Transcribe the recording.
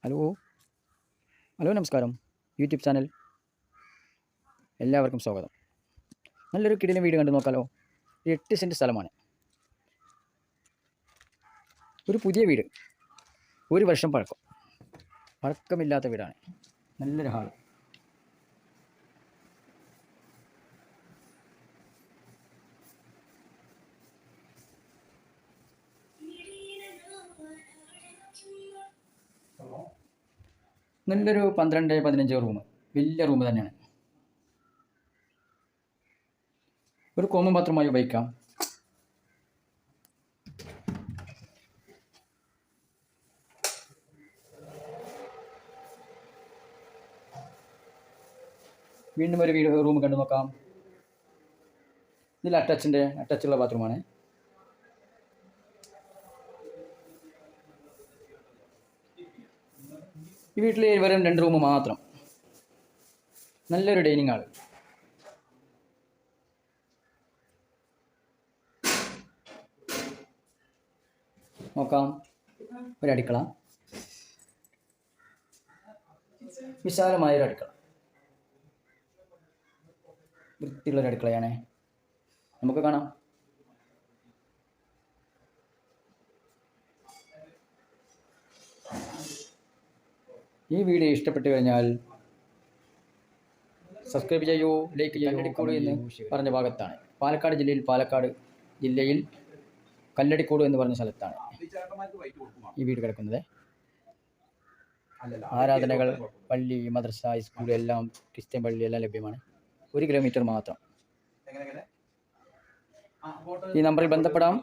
Hello hello നമസ്കാരം. YouTube channel എല്ലാവർക്കും സ്വാഗതം. നല്ലൊരു കിടിലൻ വീഡിയോ കണ്ടു നോക്കാലോ. 8 സെൻറ്റ് സ്ഥലമാണ്, ഒരു പുതിയ വീട്, 1 വർഷം പഴക്കമില്ലാത്ത വീടാണ്. നല്ലൊരു ഹാൾ. നല്ലൊരു 12-15 റൂം, വലിയ റൂം തന്നെയാണ്. ഒരു കോമൺ ബാത്റൂമായി ഉപയോഗിക്കാം. വീണ്ടും ഒരു റൂം കണ്ടു നോക്കാം. ഇതിൽ അറ്റാച്ചുള്ള ബാത്റൂമാണ്. ഈ വീട്ടിൽ വെറും 2 റൂം മാത്രം. നല്ലൊരു ഡൈനിങ് ഹാൾ. നോക്കാം. ഒരു അടുക്കള, വിശാലമായൊരു അടുക്കള, വൃത്തിയുള്ളൊരു അടുക്കളയാണ്. നമുക്ക് കാണാം. ഈ വീഡിയോ ഇഷ്ടപ്പെട്ടു കഴിഞ്ഞാൽ സബ്സ്ക്രൈബ് ചെയ്യൂ, ലൈക്ക് ചെയ്യൂ. കല്ലടിക്കോട് എന്ന് പറഞ്ഞ ഭാഗത്താണ്. പാലക്കാട് ജില്ലയിൽ കല്ലടിക്കോട് എന്ന് പറഞ്ഞ സ്ഥലത്താണ് ഈ വീട് കിടക്കുന്നത്. ആരാധനകൾ, പള്ളി, മദ്രസ, സ്കൂൾ എല്ലാം, ക്രിസ്ത്യൻ പള്ളി എല്ലാം ലഭ്യമാണ്. 1 കിലോമീറ്റർ മാത്രം. ഈ നമ്പറിൽ ബന്ധപ്പെടാം.